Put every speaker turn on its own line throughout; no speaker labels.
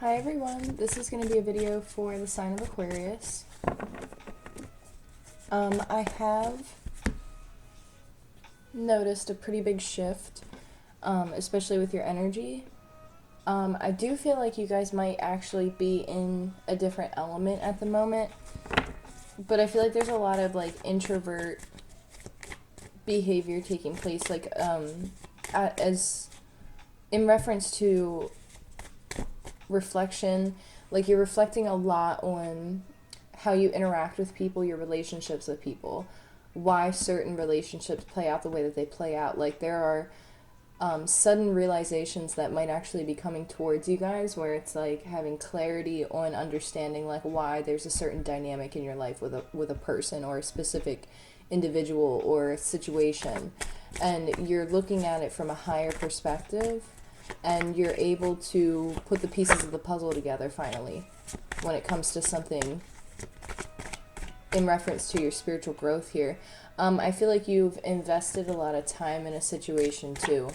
Hi everyone, this is going to be a video for the sign of Aquarius. I have noticed a pretty big shift, especially with your energy. I do feel like you guys might actually be in a different element at the moment, but I feel like there's a lot of like introvert behavior taking place, like as in reference to reflection, like you're reflecting a lot on how you interact with people, your relationships with people, why certain relationships play out the way that they play out. Like there are sudden realizations that might actually be coming towards you guys, where it's like having clarity on understanding like why there's a certain dynamic in your life with a person or a specific individual or a situation, and you're looking at it from a higher perspective, and you're able to put the pieces of the puzzle together finally when it comes to something in reference to your spiritual growth here. I feel like you've invested a lot of time in a situation too.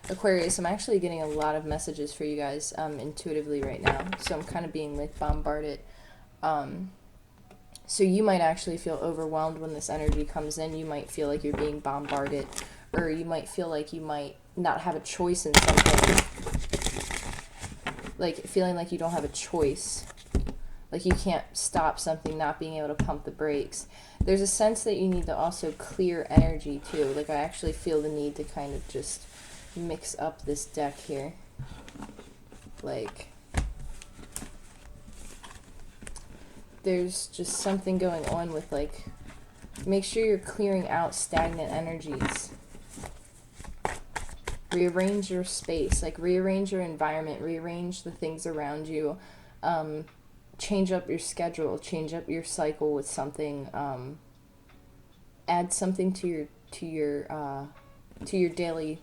Aquarius, I'm actually getting a lot of messages for you guys intuitively right now, so I'm kind of being like bombarded. So you might actually feel overwhelmed when this energy comes in. You might feel like you're being bombarded, or you might feel like you might not have a choice in something. Like feeling like you don't have a choice. Like you can't stop something, not being able to pump the brakes. There's a sense that you need to also clear energy too. Like I actually feel the need to kind of just mix up this deck here. Like there's just something going on with like, make sure you're clearing out stagnant energies. Rearrange your space, like rearrange your environment, rearrange the things around you, change up your schedule, change up your cycle with something, add something to your daily,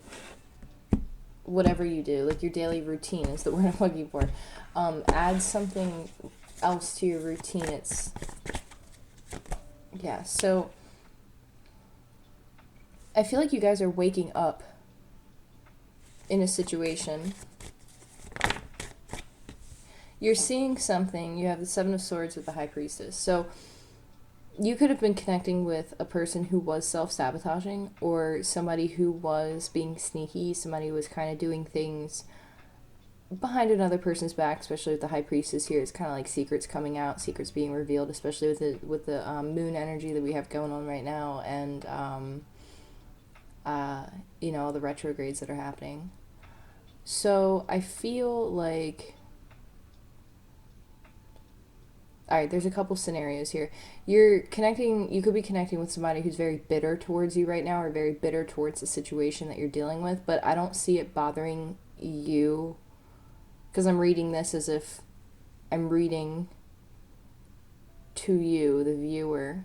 whatever you do, like your daily routine is the word I'm looking for. Add something else to your routine. So I feel like you guys are waking up in a situation. You're seeing something. You have the Seven of Swords with the High Priestess. So you could have been connecting with a person who was self-sabotaging, or somebody who was being sneaky, somebody who was kind of doing things behind another person's back, especially with the High Priestess here. It's kind of like secrets coming out, secrets being revealed, especially with the moon energy that we have going on right now, and all the retrogrades that are happening. So I feel like, alright, there's a couple scenarios here. You could be connecting with somebody who's very bitter towards you right now, or very bitter towards the situation that you're dealing with, but I don't see it bothering you, because I'm reading this as if I'm reading to you, the viewer.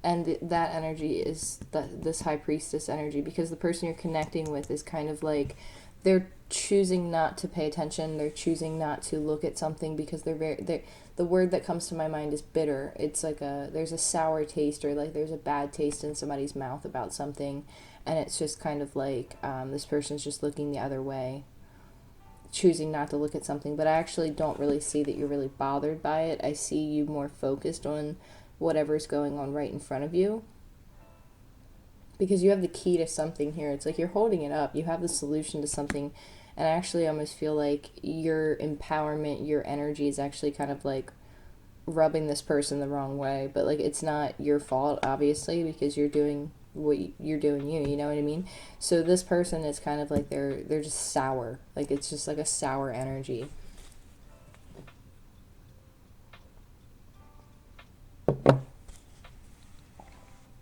And that energy is this High Priestess energy, because the person you're connecting with is kind of like, they're choosing not to pay attention, they're choosing not to look at something, because the word that comes to my mind is bitter. It's like there's a sour taste, or like there's a bad taste in somebody's mouth about something, and it's just kind of like this person's just looking the other way, choosing not to look at something. But I actually don't really see that you're really bothered by it. I see you more focused on whatever's going on right in front of you, because you have the key to something here. It's like you're holding it up, you have the solution to something, and I actually almost feel like your empowerment, your energy is actually kind of like rubbing this person the wrong way. But like, it's not your fault, obviously, because you're doing what you're doing, you know what I mean? So this person is kind of like, they're just sour, like it's just like a sour energy.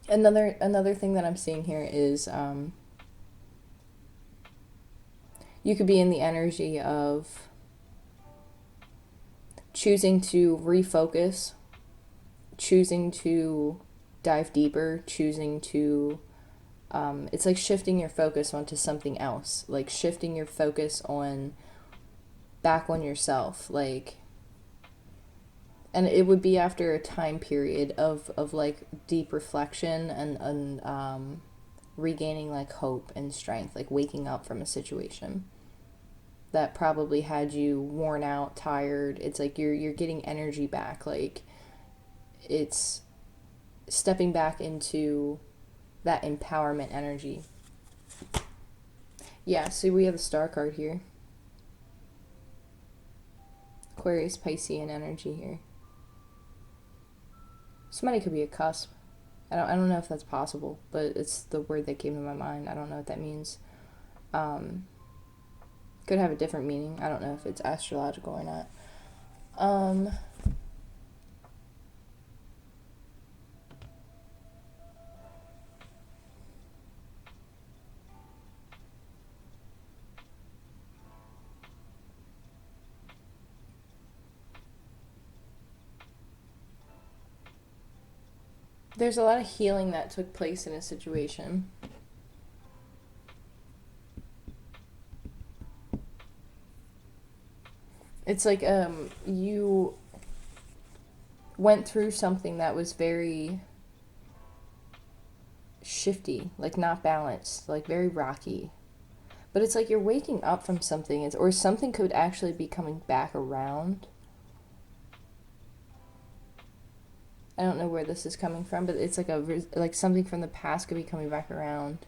Another thing that I'm seeing here is you could be in the energy of choosing to refocus, choosing to dive deeper, choosing to it's like shifting your focus onto something else, like shifting your focus back on yourself, like, and it would be after a time period of like deep reflection and regaining like hope and strength, like waking up from a situation. that probably had you worn out, tired. It's like you're getting energy back. Like it's stepping back into that empowerment energy. Yeah, so we have the star card here. Aquarius, Piscean energy here. Somebody could be a cusp. I don't know if that's possible, but it's the word that came to my mind. I don't know what that means. Could have a different meaning. I don't know if it's astrological or not. There's a lot of healing that took place in a situation. It's like you went through something that was very shifty, like not balanced, like very rocky. But it's like you're waking up from something, or something could actually be coming back around. I don't know where this is coming from, but it's like something from the past could be coming back around,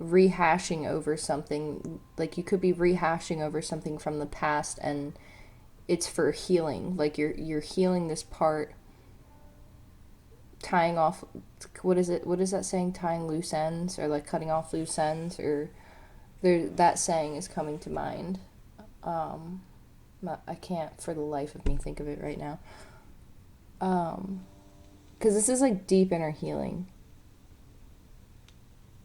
rehashing over something. Like you could be rehashing over something from the past, and it's for healing. Like you're healing this part, tying off. What is it? What is that saying? Tying loose ends, or like cutting off loose ends, or that saying is coming to mind. I can't for the life of me think of it right now. Because this is like deep inner healing.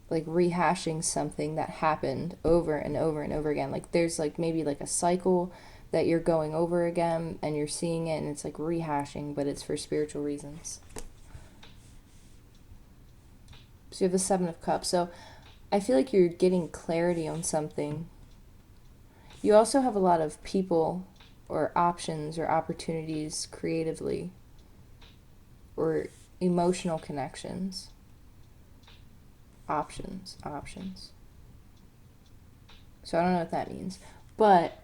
Like rehashing something that happened over and over and over again. Like there's like maybe like a cycle that you're going over again and you're seeing it and it's like rehashing, but it's for spiritual reasons. So you have the Seven of Cups. So I feel like you're getting clarity on something. You also have a lot of people or options or opportunities creatively, or emotional connections. Options. So I don't know what that means. But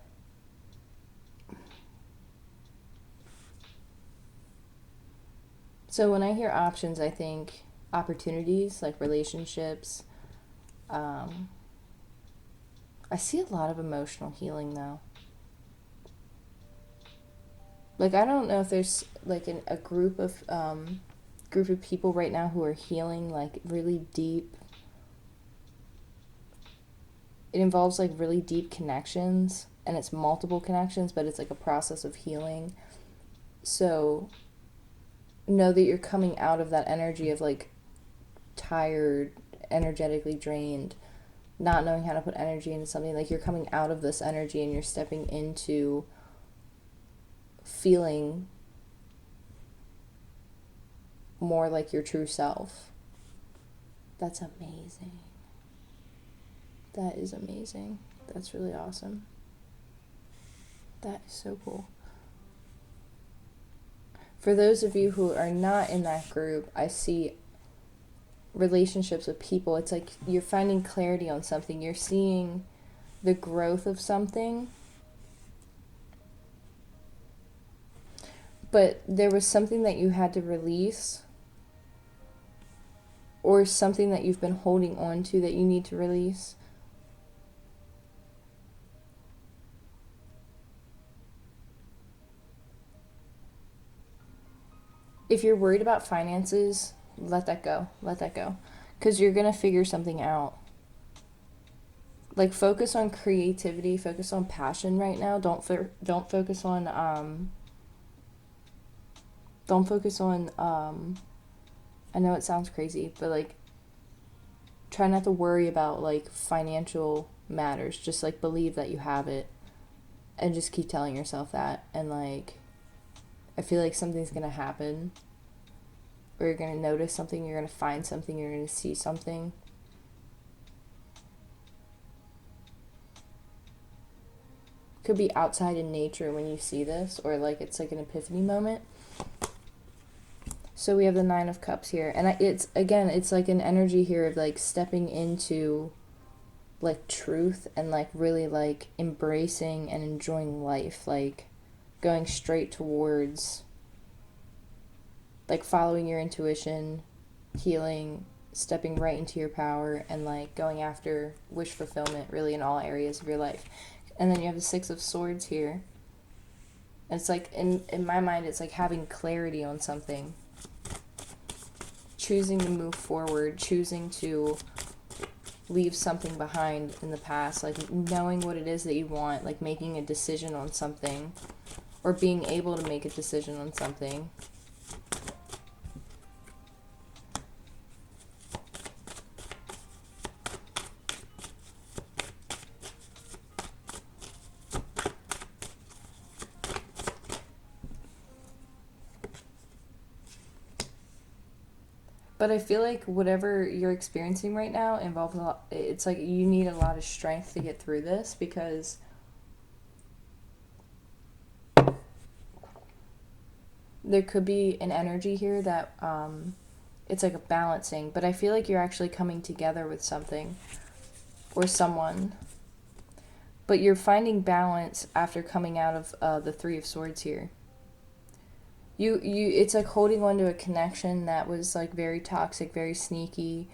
so when I hear options, I think opportunities, like relationships. I see a lot of emotional healing though. Like I don't know if there's like a group of people right now who are healing like really deep. It involves like really deep connections, and it's multiple connections, but it's like a process of healing. So know that you're coming out of that energy of like tired, energetically drained, not knowing how to put energy into something. Like you're coming out of this energy and you're stepping into feeling more like your true self. That's amazing. That is amazing. That's really awesome. That is so cool. For those of you who are not in that group, I see relationships with people. It's like you're finding clarity on something. You're seeing the growth of something. But there was something that you had to release, or something that you've been holding on to that you need to release. If you're worried about finances, let that go. Let that go. Because you're going to figure something out. Like, focus on creativity. Focus on passion right now. Don't focus on, I know it sounds crazy, but, like, try not to worry about, like, financial matters. Just, like, believe that you have it. And just keep telling yourself that. And, like, I feel like something's going to happen, or you're going to notice something, you're going to find something, you're going to see something. Could be outside in nature when you see this, or like it's like an epiphany moment. So we have the Nine of Cups here, and it's like an energy here of like stepping into like truth and like really like embracing and enjoying life, like going straight towards like following your intuition, healing, stepping right into your power, and like going after wish fulfillment really in all areas of your life. And then you have the Six of Swords here. And it's like, in my mind, it's like having clarity on something. Choosing to move forward, choosing to leave something behind in the past, like knowing what it is that you want, like making a decision on something, or being able to make a decision on something. But I feel like whatever you're experiencing right now involves a lot. It's like you need a lot of strength to get through this, because there could be an energy here that it's like a balancing. But I feel like you're actually coming together with something or someone. But you're finding balance after coming out of the Three of Swords here. It's like holding on to a connection that was like very toxic, very sneaky.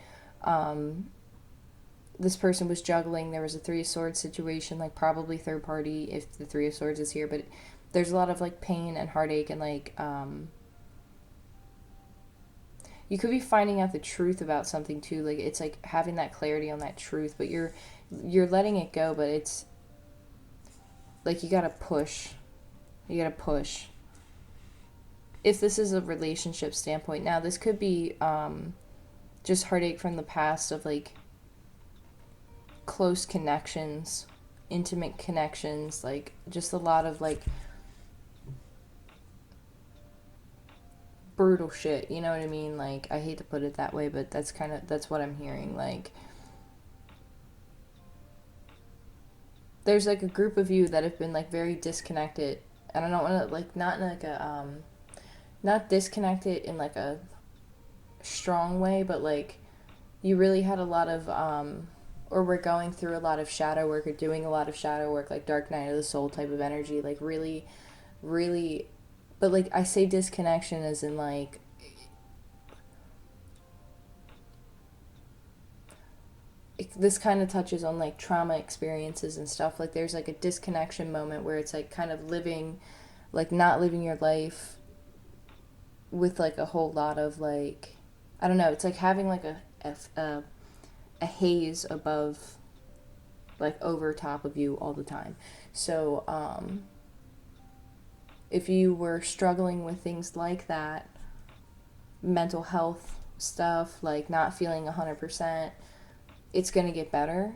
This person was juggling. There was a Three of Swords situation, like probably third party if the Three of Swords is here, but there's a lot of like pain and heartache, and like you could be finding out the truth about something too. Like it's like having that clarity on that truth, but you're letting it go, but it's like you gotta push. You gotta push. If this is a relationship standpoint, now this could be just heartache from the past of like close connections, intimate connections, like just a lot of like brutal shit, you know what I mean? Like I hate to put it that way, but that's what I'm hearing. Like there's like a group of you that have been like very disconnected, and I don't want to like not in like a not disconnected in like a strong way, but like you really had a lot of or we're going through a lot of shadow work, or doing a lot of shadow work, like dark night of the soul type of energy, like really but like I say disconnection as in like this kind of touches on like trauma experiences and stuff. Like there's like a disconnection moment where it's like kind of living, like not living your life with like a whole lot of like, I don't know, it's like having like a haze above, like over top of you all the time. So if you were struggling with things like that, mental health stuff, like not feeling 100%, it's going to get better.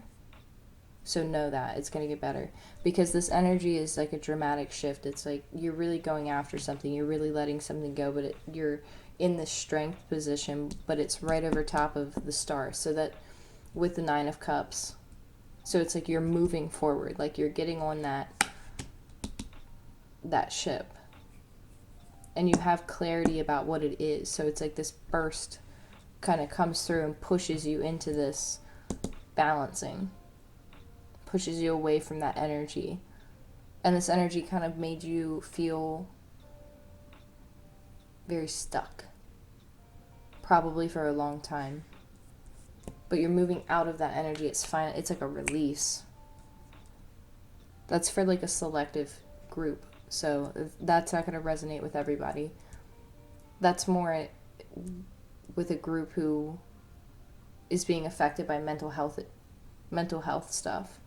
So know that it's going to get better, because this energy is like a dramatic shift. It's like you're really going after something, you're really letting something go, but you're in the strength position, but it's right over top of the star, so that with the Nine of Cups, so it's like you're moving forward, like you're getting on that ship, and you have clarity about what it is. So it's like this burst kind of comes through and pushes you into this balancing, pushes you away from that energy. And this energy kind of made you feel very stuck, probably for a long time. But you're moving out of that energy. It's fine. It's like a release. That's for like a selective group, so that's not going to resonate with everybody. That's more with a group who is being affected by mental health stuff.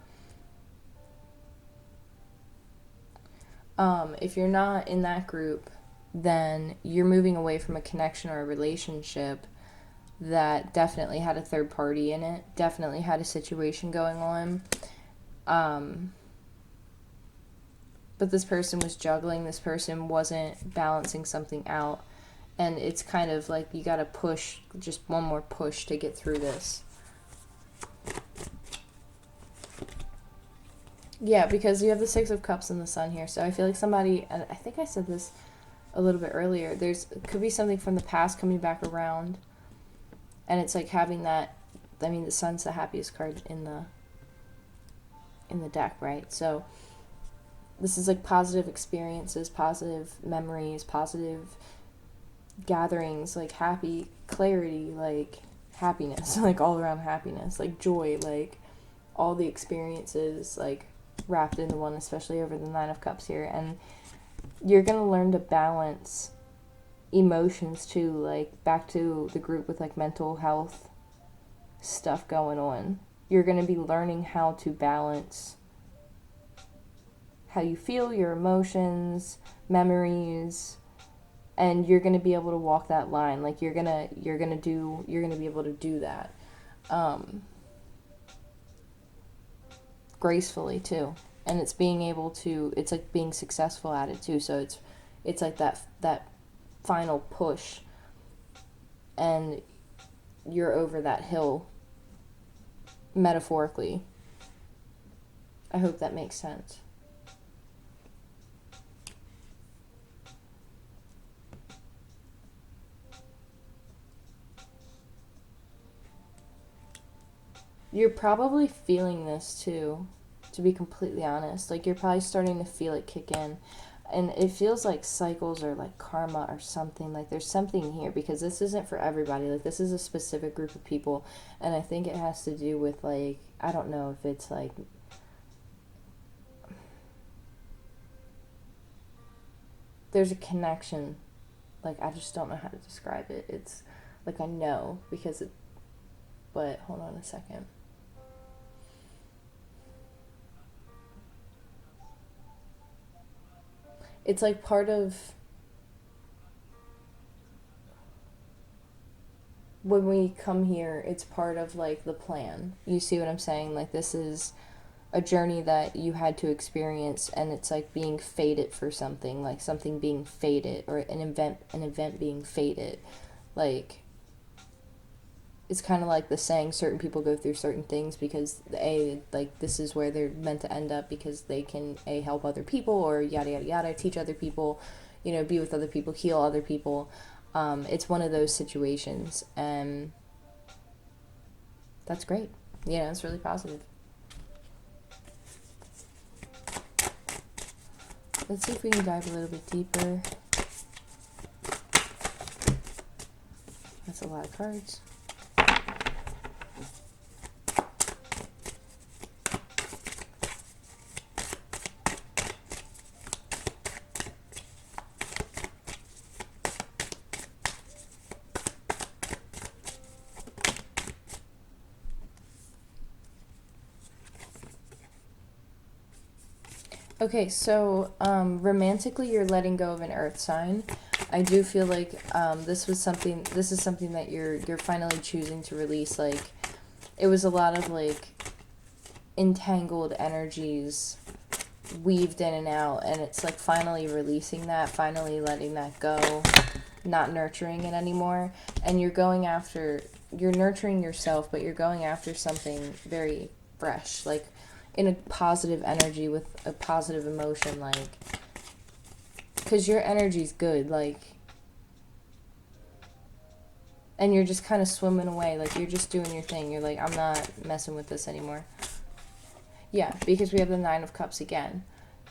If you're not in that group, then you're moving away from a connection or a relationship that definitely had a third party in it, definitely had a situation going on. But this person was juggling, this person wasn't balancing something out, and it's kind of like you gotta push, just one more push to get through this. Yeah, because you have the Six of Cups and the Sun here, so I feel like somebody, and I think I said this a little bit earlier, could be something from the past coming back around, and it's like having that, I mean, the Sun's the happiest card in the in the deck, right? So this is like positive experiences, positive memories, positive gatherings, like happy clarity, like happiness, like all around happiness, like joy, like all the experiences like wrapped into one, especially over the Nine of Cups here. And you're going to learn to balance emotions too, like back to the group with like mental health stuff going on. You're going to be learning how to balance how you feel, your emotions, memories, and you're going to be able to walk that line. Like you're going to be able to do that gracefully too. And it's being able to, it's like being successful at it too. So it's like that final push, and you're over that hill metaphorically. I hope that makes sense. You're probably feeling this too, to be completely honest. Like you're probably starting to feel it kick in. And it feels like cycles or like karma or something. Like there's something here, because this isn't for everybody. Like this is a specific group of people. And I think it has to do with like, I don't know if it's like, there's a connection. Like I just don't know how to describe it. It's like I know because it, but hold on a second. It's like part of when we come here, it's part of like the plan. You see what I'm saying? Like this is a journey that you had to experience, and it's like being fated for something, like something being fated, or an event being fated. Like it's kind of like the saying, certain people go through certain things because like this is where they're meant to end up, because they can help other people, or yada yada yada, teach other people, be with other people, heal other people. It's one of those situations, and that's great. It's really positive. Let's see if we can dive a little bit deeper. That's a lot of cards. Okay, so romantically, you're letting go of an earth sign. I do feel like this is something that you're finally choosing to release. Like it was a lot of like entangled energies weaved in and out, and it's like finally releasing that, finally letting that go, not nurturing it anymore. And you're nurturing yourself, but you're going after something very fresh, like in a positive energy with a positive emotion, like, because your energy's good, like, and you're just kind of swimming away, like you're just doing your thing. You're like, I'm not messing with this anymore. Yeah, because we have the Nine of Cups again.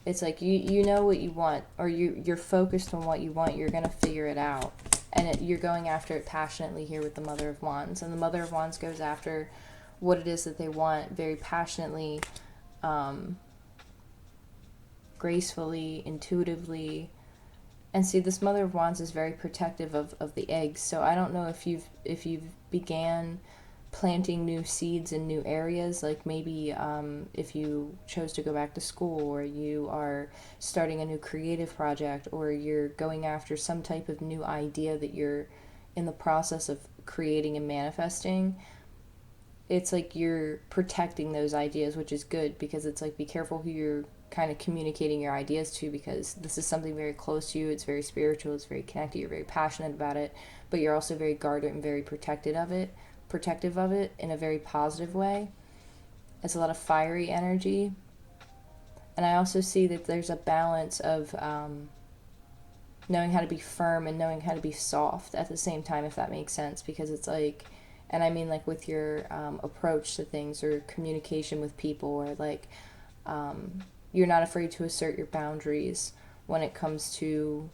It's like you know what you want, or you're focused on what you want. You're gonna figure it out, and you're going after it passionately here with the Mother of Wands. And the Mother of Wands goes after what it is that they want very passionately, gracefully, intuitively. And see, this Mother of Wands is very protective of the eggs. So I don't know if you've began planting new seeds in new areas, like maybe if you chose to go back to school, or you are starting a new creative project, or you're going after some type of new idea that you're in the process of creating and manifesting. It's like you're protecting those ideas, which is good, because it's like, be careful who you're kind of communicating your ideas to, because this is something very close to you. It's very spiritual, it's very connected, you're very passionate about it, but you're also very guarded and very protective of it in a very positive way. It's a lot of fiery energy. And I also see that there's a balance of knowing how to be firm and knowing how to be soft at the same time, if that makes sense, because it's like, and I mean like with your approach to things, or communication with people, or like You're not afraid to assert your boundaries when it comes to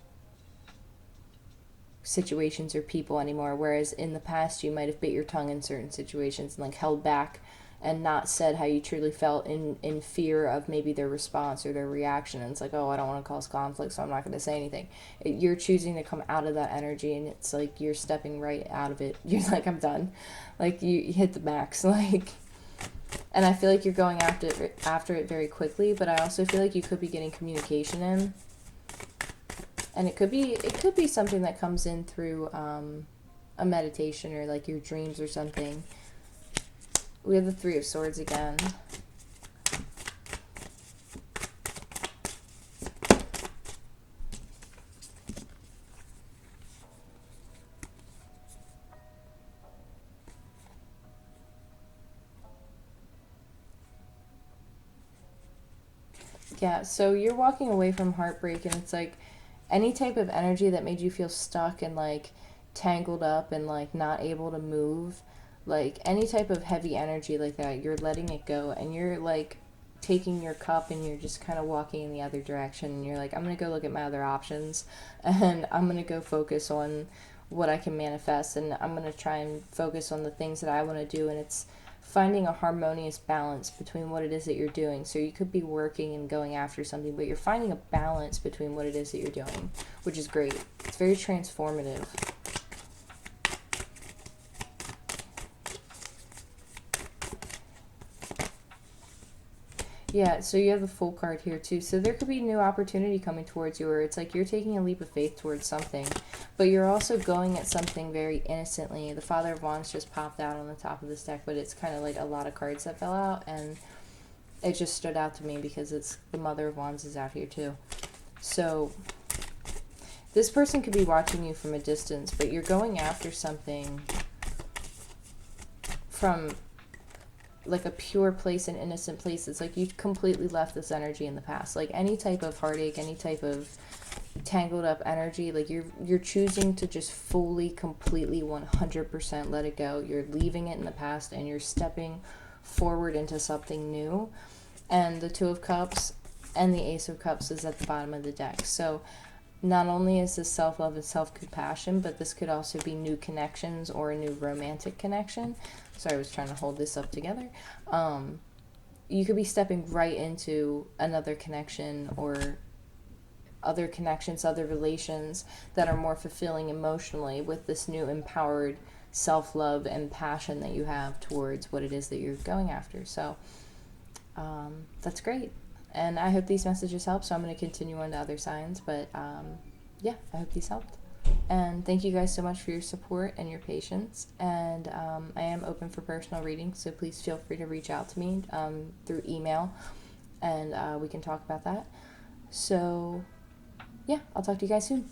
situations or people anymore, whereas in the past you might have bit your tongue in certain situations and like held back and not said how you truly felt in fear of maybe their response or their reaction. And it's like, oh, I don't want to cause conflict, so I'm not going to say anything. You're choosing to come out of that energy, and it's like you're stepping right out of it. You're like, I'm done. Like you hit the max. Like, and I feel like you're going after it very quickly, but I also feel like you could be getting communication in, and it could be something that comes in through a meditation or like your dreams or something. We have the Three of Swords again. Yeah, so you're walking away from heartbreak, and it's like any type of energy that made you feel stuck and like tangled up and like not able to move, like any type of heavy energy like that, you're letting it go, and you're like taking your cup and you're just kind of walking in the other direction, and you're like, I'm gonna go look at my other options, and I'm gonna go focus on what I can manifest, and I'm gonna try and focus on the things that I want to do. And it's finding a harmonious balance between what it is that you're doing. So you could be working and going after something, but you're finding a balance between what it is that you're doing, which is great. It's very transformative. Yeah, so you have the Fool card here too. So there could be new opportunity coming towards you, or it's like you're taking a leap of faith towards something, but you're also going at something very innocently. The Father of Wands just popped out on the top of this deck, but it's kind of like a lot of cards that fell out, and it just stood out to me because it's the Mother of Wands is out here too. So this person could be watching you from a distance, but you're going after something from like a pure place, an innocent place. It's like you completely left this energy in the past. Like any type of heartache, any type of tangled up energy, like you're choosing to just fully, completely, 100% let it go. You're leaving it in the past and you're stepping forward into something new. And the Two of Cups and the Ace of Cups is at the bottom of the deck. So not only is this self-love and self-compassion, but this could also be new connections or a new romantic connection. Sorry, I was trying to hold this up together. You could be stepping right into another connection or other connections, other relations that are more fulfilling emotionally with this new empowered self-love and passion that you have towards what it is that you're going after. So that's great. And I hope these messages help, so I'm going to continue on to other signs. But yeah, I hope these helped. And thank you guys so much for your support and your patience. And I am open for personal readings, so please feel free to reach out to me through email, and we can talk about that. So yeah, I'll talk to you guys soon.